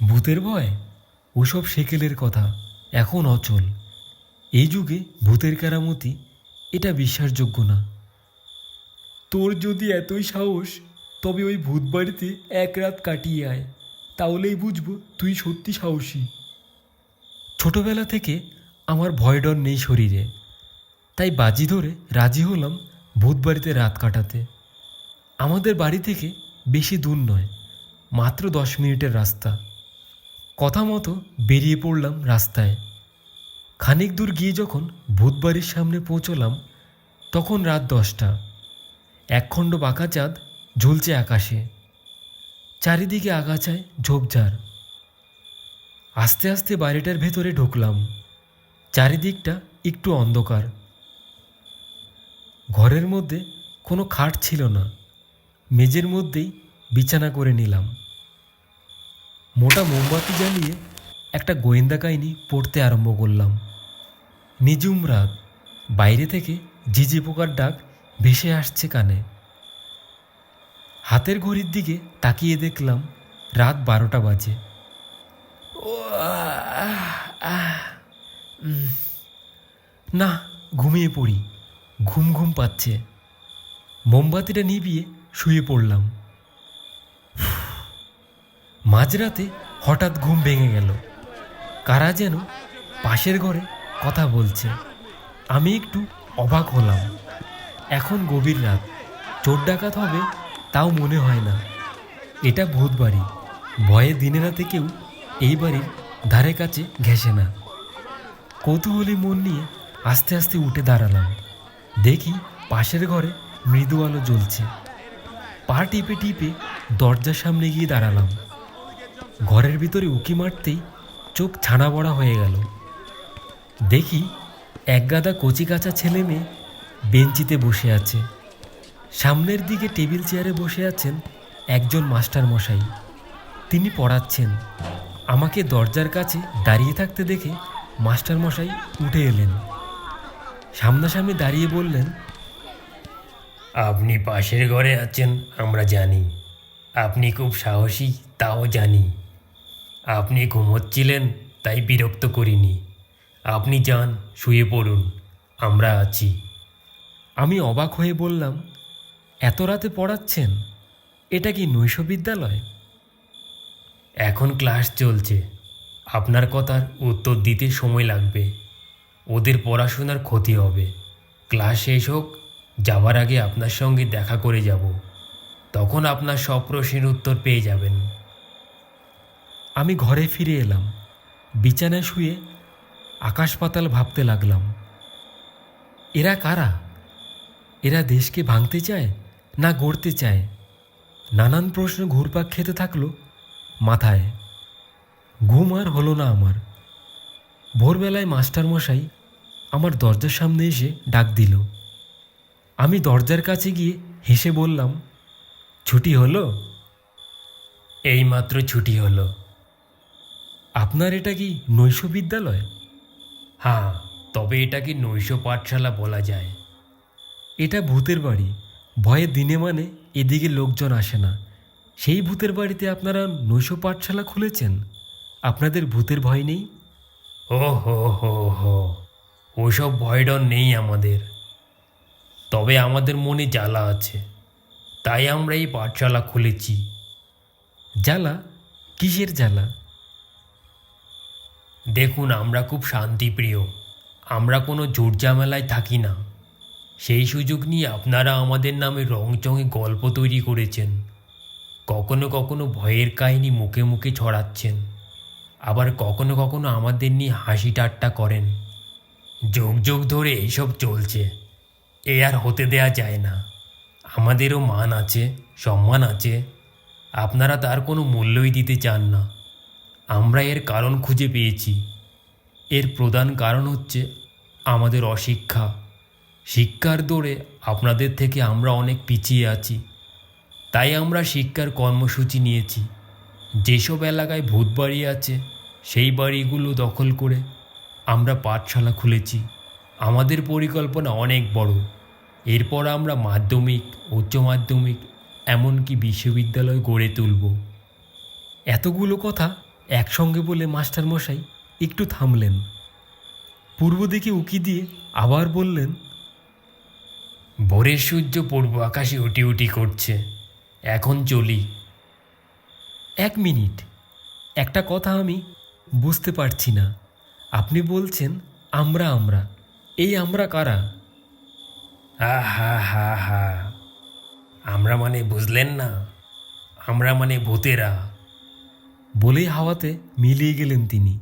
ভূতের ভয় ওসব সেকেলের কথা এখন অচল। এই যুগে ভূতের কেরামতি এটা বিশ্বাসযোগ্য না। তোর যদি এতই সাহস তবে ওই ভূত বাড়িতে এক রাত কাটিয়ে আয়, তাহলেই বুঝবো তুই সত্যি সাহসী। ছোটবেলা থেকে আমার ভয় ডর নেই শরীরে, তাই বাজি ধরে রাজি হলাম ভূত বাড়িতে রাত কাটাতে। আমাদের বাড়ি থেকে বেশি দূর নয়, মাত্র 10 মিনিটের রাস্তা। কথা মতো বেরিয়ে পড়লাম রাস্তায়। খানিক দূর গিয়ে যখন ভূত বাড়ির সামনে পৌঁছলাম তখন রাত 10টা। একখণ্ড বাঁকা চাঁদ ঝুলছে আকাশে, চারিদিকে আগাছায় ঝোপঝাড়। আস্তে আস্তে বাড়িটার ভেতরে ঢুকলাম। চারিদিকটা একটু অন্ধকার। ঘরের মধ্যে কোনো খাট ছিল না, মেঝের মধ্যেই বিছানা করে নিলাম। মোটা মোমবাতি জ্বালিয়ে একটা গোয়েন্দা কাহিনী পড়তে আরম্ভ করলাম। নিঝুম রাত, বাইরে থেকে ঝিঝি পোকার ডাক ভেসে আসছে কানে। হাতের ঘড়ির দিকে তাকিয়ে দেখলাম রাত 12টা বাজে। না, ঘুমিয়ে পড়ি, ঘুম ঘুম পাচ্ছে। মোমবাতিটা নিভিয়ে শুয়ে পড়লাম। মাঝরাতে হঠাৎ ঘুম ভেঙে গেল। কারা যেন পাশের ঘরে কথা বলছে। আমি একটু অবাক হলাম। এখন গভীর রাত, চোর ডাকাত হবে তাও মনে হয় না। এটা ভূত বাড়ি, ভয়ে দিনে রাতে কেউ এই বাড়ির ধারে কাছে ঘেঁষে না। কৌতূহলী মন নিয়ে আস্তে আস্তে উঠে দাঁড়ালাম। দেখি পাশের ঘরে মৃদু আলো জ্বলছে। পা টিপে টিপে দরজার সামনে গিয়ে দাঁড়ালাম। ঘরের ভিতরে উঁকি মারতেই চোখ ছানা বড়া হয়ে গেল। দেখি একগাদা কচি কাঁচা ছেলে মেয়ে বেঞ্চিতে বসে আছে। সামনের দিকে টেবিল চেয়ারে বসে আছেন একজন মাস্টার মশাই। তিনি পড়াচ্ছেন। আমাকে দরজার কাছে দাঁড়িয়ে থাকতে দেখে মাস্টার মশাই উঠে এলেন। সামনাসামনি দাঁড়িয়ে বললেন, আপনি পাশের ঘরে আছেন আমরা জানি, আপনি খুব সাহসী তাও জানি। আপনি ঘুমোচ্ছিলেন তাই বিরক্ত করিনি। আপনি যান, শুয়ে পড়ুন, আমরা আছি। আমি অবাক হয়ে বললাম, এত রাতে পড়াচ্ছেন? এটা কি নৈশ বিদ্যালয়? এখন ক্লাস চলছে, আপনার কথার উত্তর দিতে সময় লাগবে। ওদের পড়াশোনার ক্ষতি হবে। ক্লাস শেষ হোক, যাবার আগে আপনার সঙ্গে দেখা করে যাব। তখন আপনার সব প্রশ্নের উত্তর পেয়ে যাবেন। আমি ঘরে ফিরে এলাম। বিছানায় শুয়ে আকাশ পাতাল ভাবতে লাগলাম। এরা কারা? এরা দেশকে ভাঙতে চায় না গড়তে চায়? নানান প্রশ্ন ঘুরপাক খেতে থাকলো মাথায়। ঘুম আর হলো না আমার। ভোরবেলায় মাস্টার মশাই আমার দরজার সামনে এসে ডাক দিল। আমি দরজার কাছে গিয়ে হেসে বললাম, ছুটি হলো? এইমাত্র ছুটি হলো। আপনার এটা কি নৈশ বিদ্যালয়? হ্যাঁ, তবে এটাকে নৈশ পাঠশালা বলা যায়। এটা ভূতের বাড়ি। ভয়ে দিনে মানে এদিকে লোকজন আসে না। সেই ভূতের বাড়িতে আপনারা নৈশ পাঠশালা খুলেছেন? আপনাদের ভূতের ভয় নেই? ও হো হো হো, ওসব ভয় ডর নেই আমাদের। তবে আমাদের মনে জ্বালা আছে, তাই আমরা এই পাঠশালা খুলেছি। জ্বালা? কিসের জ্বালা? দেখুন, আমরা খুব শান্তিপ্রিয়। আমরা কোনো ঝুটঝামেলায় থাকি না। সেই সুযোগ নিয়ে আপনারা আমাদের নামে রংচঙে গল্প তৈরি করেছেন। কখনো কখনো ভয়ের কাহিনী মুখে মুখে ছড়াচ্ছেন। আবার কখনো কখনো আমাদের নিয়ে হাসি ঠাট্টা করেন। যুগ যুগ ধরে এইসব চলছে, এ আর হতে দেয়া যায় না। আমাদেরও মান আছে, সম্মান আছে। আপনারা তার কোনো মূল্যই দিতে চান না। আমরা এর কারণ খুঁজে পেয়েছি। এর প্রধান কারণ হচ্ছে আমাদের অশিক্ষা। শিক্ষার দৌড়ে আপনাদের থেকে আমরা অনেক পিছিয়ে আছি। তাই আমরা শিক্ষার কর্মসূচি নিয়েছি। যেসব এলাকায় ভূত বাড়ি আছে সেই বাড়িগুলো দখল করে আমরা পাঠশালা খুলেছি। আমাদের পরিকল্পনা অনেক বড়। এরপর আমরা মাধ্যমিক, উচ্চ মাধ্যমিক, এমনকি বিশ্ববিদ্যালয় গড়ে তুলব। এতগুলো কথা একসঙ্গে বলে মাস্টারমশাই একটু থামলেন। পূর্ব দিকে উকি দিয়ে আবার বললেন, ভোরের সূর্য পূর্ব আকাশে উটি উটি করছে, এখন চলি। 1 মিনিট, একটা কথা আমি বুঝতে পারছি না। আপনি বলছেন আমরা আমরা, এই আমরা কারা? হা হা হা হা, আমরা মানে বুঝলেন না? আমরা মানে ভূতেরা। বলেই হাওয়াতে মিলিয়ে গেলেন তিনি।